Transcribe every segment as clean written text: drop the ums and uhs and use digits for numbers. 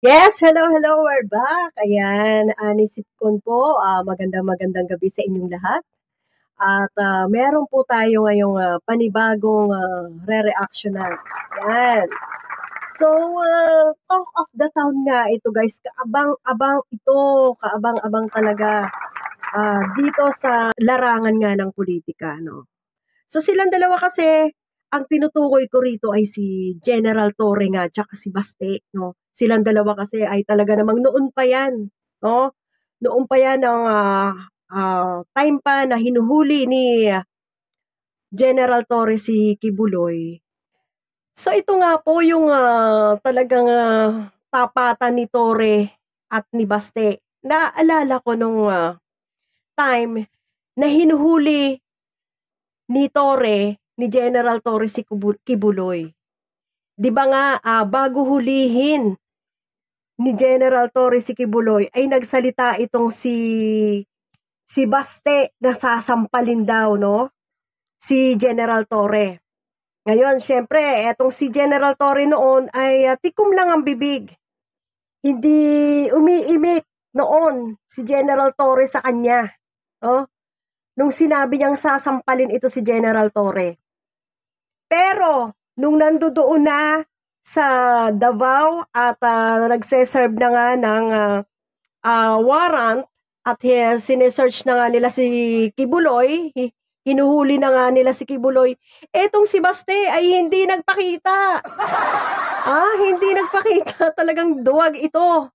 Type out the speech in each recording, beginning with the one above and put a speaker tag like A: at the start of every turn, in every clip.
A: Yes, hello, hello, we're back. Ayan, Anisip Kon po, magandang gabi sa inyong lahat. At meron po tayo ngayong panibagong re-reactionan. Ayan. So, talk of the town nga ito guys, kaabang-abang ito, kaabang-abang talaga dito sa larangan nga ng politika, no? So silang dalawa kasi, ang tinutukoy ko rito ay si General Torre nga tsaka si Baste, no? Silang dalawa kasi ay talaga namang noon pa yan, no? Noon pa yan ang time pa na hinuhuli ni General Torre si Kibuloy. So ito nga po yung talagang tapatan ni Torre at ni Baste. Naaalala ko nung time na hinuhuli ni Torre, ni General Torre si Kibuloy. 'Di ba nga bago hulihin ni General Torre si Kibuloy ay nagsalita itong si Baste na sasampalin daw, no? Si General Torre. Ngayon, syempre, etong si General Torre noon ay tikom lang ang bibig. Hindi umiimik noon si General Torre sa kanya, no? Nung sinabi niyang sasampalin ito si General Torre. Pero, nung nandoon na sa Davao at nagse-serve na nga ng warrant at sinesearch na nga nila si Kibuloy, hinuhuli na nga nila si Kibuloy, etong si Baste ay hindi nagpakita. Hindi nagpakita. Talagang duwag ito.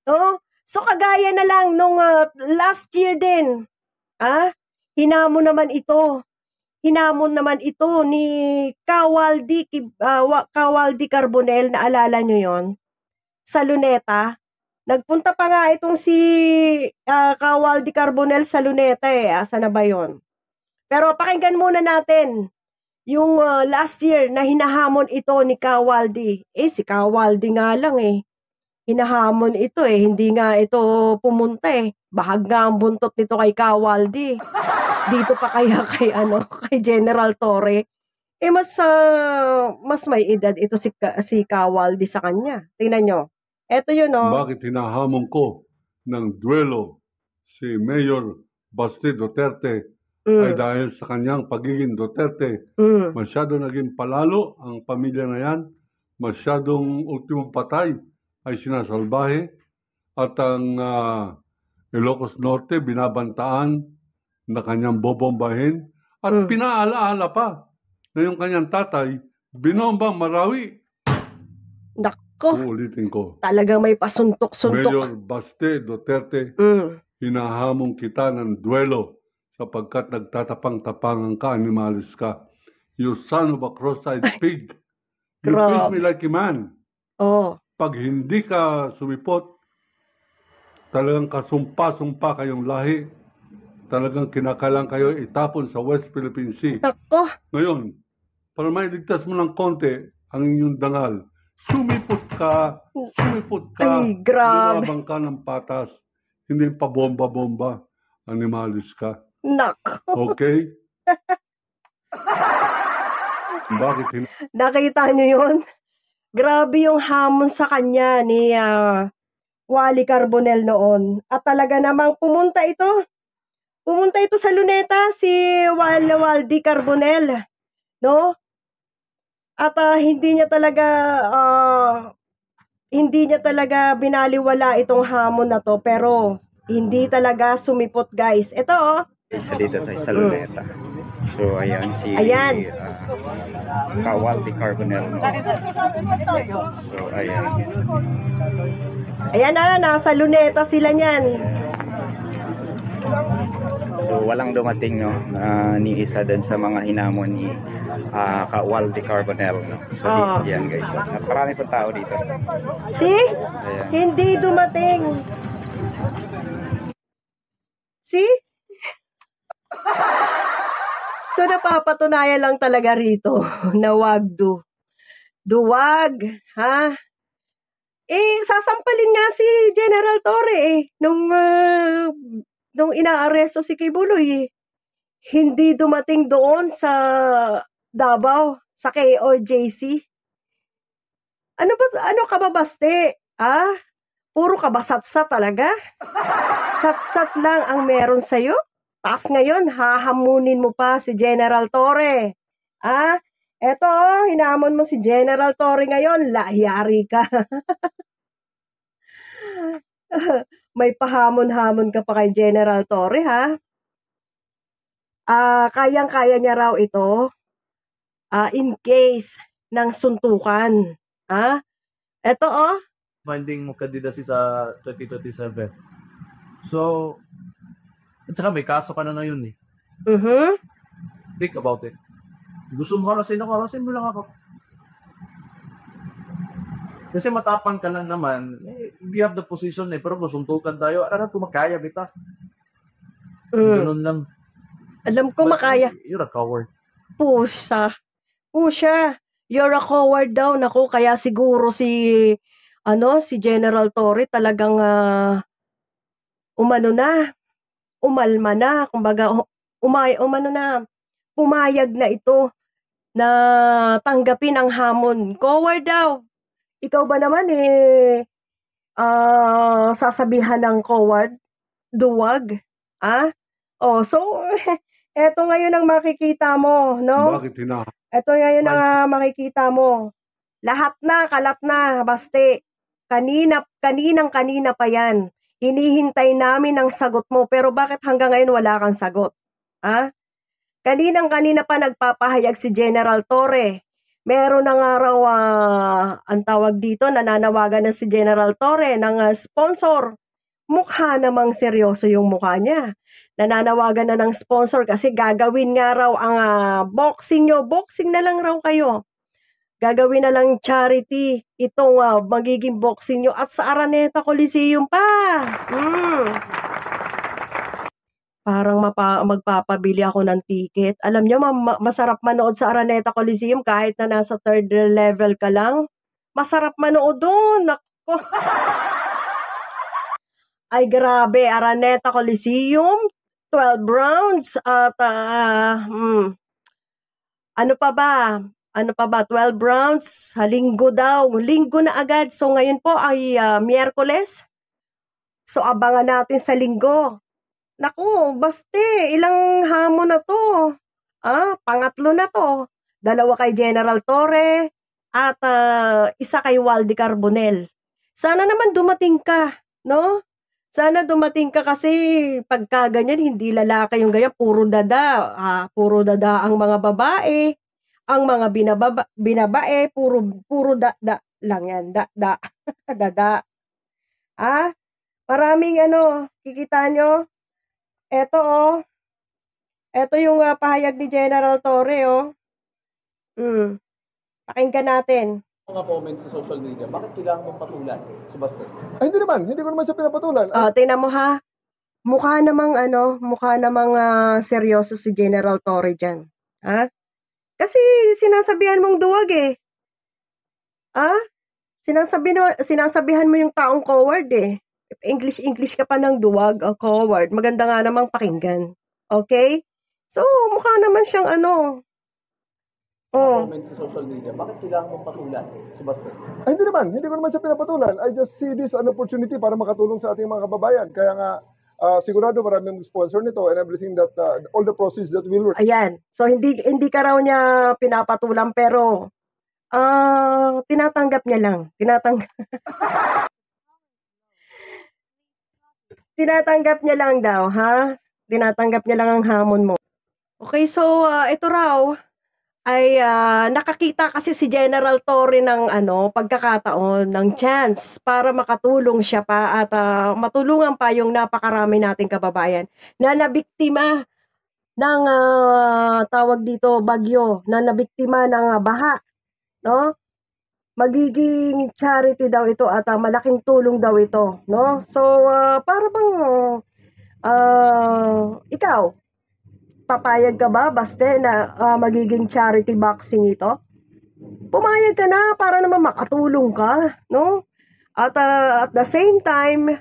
A: No? So, kagaya na lang nung last year din, hinamon naman ito. Hinamon naman ito ni Kawaldi Carbonel, naalala nyo yon, sa Luneta. Nagpunta pa nga itong si Kawaldi Carbonel sa Luneta asa na ba yon? Pero pakinggan muna natin yung last year na hinahamon ito ni Kawaldi. Si Kawaldi nga lang hinahamon ito hindi nga ito pumunta Bahag nga ang buntot nito kay Kawaldi. Dito pa kaya kay General Torre. Mas may edad ito si Kawaldi sa kanya. Tingnan nyo. Eto yun,
B: Bakit hinahamon ko ng duelo si Mayor Baste Duterte ay dahil sa kanyang pagiging Duterte. Masyado naging palalo ang pamilya na yan. Masyadong ultimong patay ay sinasalbahe. At ang Ilocos Norte binabantaan na kanyang bobombahin. At pinaalaala pa na yung kanyang tatay binombang Marawi.
A: Nako.
B: Uulitin ko.
A: Talagang may pasuntok-suntok.
B: Mayor Baste Duterte, hinahamon kita ng duelo sapagkat nagtatapang-tapangan ka, animalis ka. You son of a cross-eyed pig. You treat me like a man. Pag hindi ka sumipot, talagang kasumpa-sumpa kayong lahi. Talagang kinakalang kayo itapon sa West Philippine Sea.
A: Nako.
B: Ngayon, para mailigtas mo ng konti ang inyong dangal, sumipot ka.
A: Ay, grabe.
B: Lumabang ka ng patas. Hindi pa bomba-bomba. Animalis ka.
A: Nako.
B: Okay? Bakit
A: Nakita nyo yun? Grabe yung hamon sa kanya ni Wally Carbonel noon. At talaga namang pumunta ito sa Luneta, si Waldi Carbonel. No? At hindi niya talaga binaliwala itong hamon na to, pero hindi talaga sumipot, guys. Ito
C: isa dito sa Luneta. So ayan si Kawaldi Carbonel. So
A: ayan nasa Luneta sila niyan.
C: So walang dumating ni isa din sa mga hinamon ni Kawaldi Carbonel. So yan guys. Marami pang tao dito.
A: See? Ayan. Hindi dumating. See? So napapatunayan lang talaga rito na wag duwag, sasampalin nga si General Torre nung inaaresto si Kibuloy. Hindi dumating doon sa Davao, sa KOJC. Ano ka ba, Baste? Ah, puro ka ba satsat talaga? Satsat lang ang meron sa'yo? Taas ngayon, hahamunin mo pa si General Torre. Eto, hinamon mo si General Torre ngayon, yari ka. May pahamon-hamon ka pa kay General Torre, ha? Kayang-kaya niya raw ito, in case ng suntukan. Eto,
D: Finding mo candidacy sa 2027. So, at saka may kaso ka na yun eh. Think about it. Gusto mo harasin mo lang ako. Kasi matapang ka lang naman, we have the position pero kung suntukan tayo, kung makaya, bita. Ganun lang.
A: Alam ko makaya.
D: You're a coward.
A: Pusha. You're a coward daw. Naku, kaya siguro si General Torre talagang umalma na, kumbaga pumayag na ito na tanggapin ang hamon. Coward daw. Ikaw ba naman sasabihan ng coward? Duwag? So eto ngayon ang makikita mo, no?
B: Bakit
A: Ito ngayon ang makikita mo. Lahat na, kalat na, baste. Kaninang-kanina pa yan. Hinihintay namin ang sagot mo, pero bakit hanggang ngayon wala kang sagot? Kaninang-kanina pa nagpapahayag si General Torre. Meron na nga raw, ang tawag dito, nananawagan na si General Torre ng sponsor. Mukha namang seryoso yung mukha niya. Nananawagan na ng sponsor kasi gagawin nga raw ang boxing nyo. Boxing na lang raw kayo. Gagawin na lang charity itong magiging boxing nyo at sa Araneta Coliseum pa. Parang magpapabili ako ng ticket. Alam nyo, masarap manood sa Araneta Coliseum kahit na nasa third level ka lang. Masarap manood doon. Nako. Ay grabe, Araneta Coliseum, 12 rounds at ano pa ba, 12 rounds, linggo daw, linggo na agad. So ngayon po ay Miyerkules. So abangan natin sa linggo. Naku, baste, ilang hamon na to. Pangatlo na to. 2 kay General Torre at isa kay Waldy Carbonell. Sana naman dumating ka, no? Sana dumating ka kasi pagka ganyan, hindi lalaki yung ganyan, puro dada. Puro dada ang mga babae. Ang mga binabae, puro da lang yan. Dada. Maraming kikita nyo. Eto yung pahayag ni General Torre, Pakinggan natin.
E: Mga comments sa social media, bakit kailangan mong patulan si Baste?
F: Ay, hindi ko naman siya pinapatulan.
A: Tingnan mo ha, mukha namang seryoso si General Torre dyan. Kasi sinasabihan mong duwag eh. Sinasabihan mo yung taong coward eh. English ka pa ng duwag, coward. Maganda nga namang pakinggan. Okay? So, mukha naman siyang
E: Comments sa social media, bakit kailangan mong patulan si Baste?
F: Ay, hindi ko naman siya pinapatulan. I just see this an opportunity para makatulong sa ating mga kababayan. Kaya nga, sigurado maraming sponsor nito and everything that, all the process that will work.
A: Ayan. So, hindi ka raw niya pinapatulan pero tinatanggap niya lang. Tinatanggap niya lang daw, ha? Tinatanggap niya lang ang hamon mo. Okay, so ito raw ay nakakita kasi si General Torre ng pagkakataon, ng chance para makatulong siya pa at matulungan pa yung napakarami nating kababayan na nabiktima ng tawag dito bagyo, na nabiktima ng baha, no? Magiging charity daw ito at malaking tulong daw ito, no? So para bang ikaw papayag ka ba, Baste, na magiging charity boxing ito? Pumayag ka na para naman makatulong ka, no? At at the same time,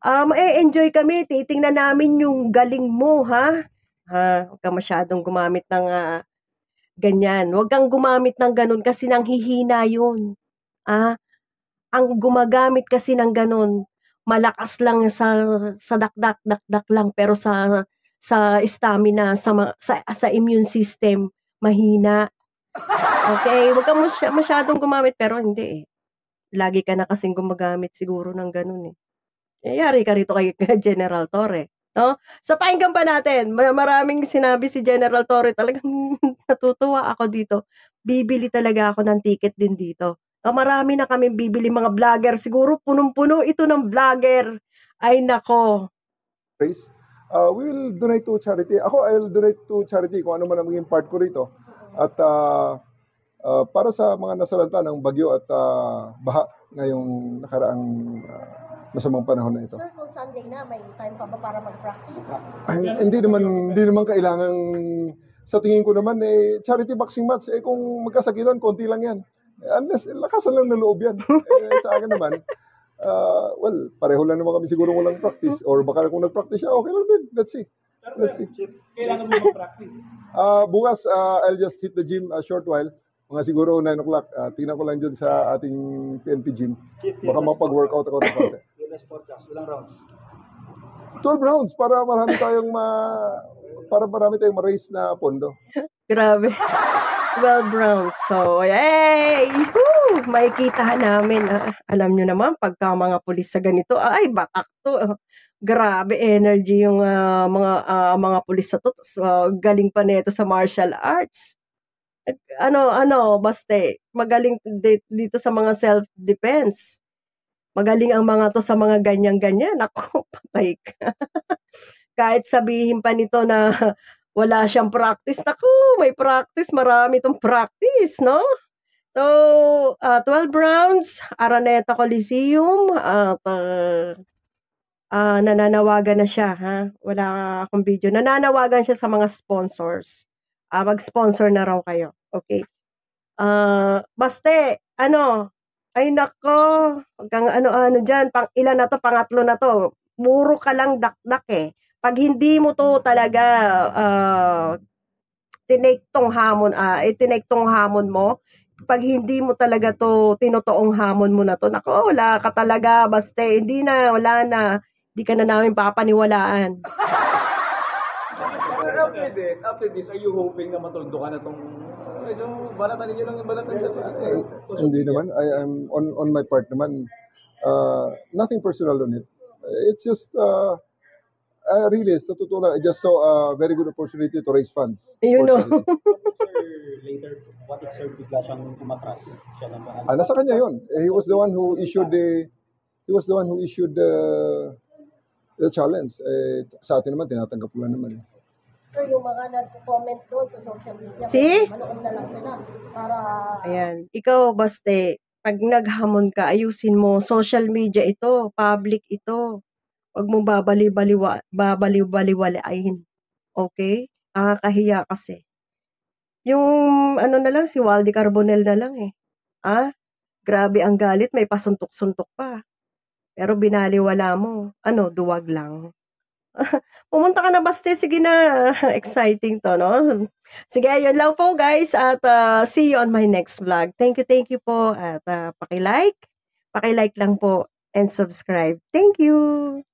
A: ma-enjoy kami, titingnan namin yung galing mo, ha? Huwag kang masyadong gumamit ng ganyan. Huwag kang gumamit ng ganun kasi nanghihina yun. ang gumagamit kasi ng ganun, malakas lang sa dakdak lang, pero sa stamina, sa immune system, mahina. Okay, wag kang masyadong gumamit, pero hindi eh. Lagi ka na kasing gumagamit siguro ng ganun eh. Yari ka rito kay General Torre, no? So pakinggan pa natin, maraming sinabi si General Torre, talagang natutuwa ako dito. Bibili talaga ako ng ticket din dito. Marami na kaming bibili mga vlogger, siguro punong-puno ito ng vlogger. Ay nako.
F: Race, we will donate to charity. Ako, I'll donate to charity kung ano man ang maging part ko rito. At para sa mga nasalanta ng bagyo at baha ngayong nakaraang masamang panahon na ito.
A: Sir, kung Sunday na, may time pa ba para mag-practice?
F: Hindi naman kailangan, sa tingin ko naman, charity boxing match, kung magkasakitan, konti lang yan. Unless, lakasan lang ng loob yan. Sa akin naman, well, pareho lang naman kami siguro walang practice. Or baka kung nag-practice siya, okay lang din. Let's see.
E: Kailangan mo mag-practice.
F: Bukas, I'll just hit the gym a short while. Mga siguro 9 o'clock. Tingnan ko lang dyan sa ating PNP gym. Baka mapag-workout ako ng konti. Ilang rounds? 12 rounds para marami tayong ma-raise na pondo.
A: Grabe. 12 rounds. So, yay! Woo! Makikita namin. Alam nyo naman, pagka mga pulis sa ganito, ay, batak to. Grabe energy yung mga pulis sa to. Galing pa nito sa martial arts. Basta magaling dito sa mga self-defense. Magaling ang mga to sa mga ganyan-ganyan. Ako, patay ka. Kahit sabihin pa nito na wala siyang practice. Naku, may practice. Marami itong practice, no? So, 12 rounds, Araneta Coliseum, at nananawagan na siya, ha? Wala akong video. Nananawagan siya sa mga sponsors. Mag-sponsor na raw kayo. Okay. Baste, ay nako, hanggang ano-ano dyan, ilan na to, pangatlo na to, puro ka lang dakdak eh. Pag hindi mo to talaga tinake tong hamon mo, pag hindi mo talaga to tinutoong hamon mo na to, nako, wala ka talaga, baste, wala na, hindi ka na namin papaniwalaan.
E: After this, are you hoping na matuldo ka na itong medyo balatan ninyo lang yung balatan sa
F: Hindi naman. I am on my part naman. Nothing personal on it. It's just really, sa totoo lang, I just saw a very good opportunity to raise funds.
A: You know.
G: Later, what if Sir bigla siyang umatras? Siya lang ba?
F: Nasa kanya yun. He was the one who issued the challenge. Sa atin naman, tinatanggap ko lang naman.
H: So, yung mga nag-comment doon sa social media, manood na lang sila para...
A: Ayan. Ikaw, baste, pag naghamon ka, ayusin mo. Social media ito, public ito. Huwag mong babaliw-baliwalain. Okay? Nakakahiya kasi. Yung na lang, si Waldy Carbonell na lang eh. Grabe ang galit, may pasuntok-suntok pa. Pero binaliwala mo. Duwag lang. Pumunta ka na, baste. Sige na. Exciting to, no? Sige, yun lang po, guys. At see you on my next vlog. Thank you po. At paki-like lang po and subscribe. Thank you.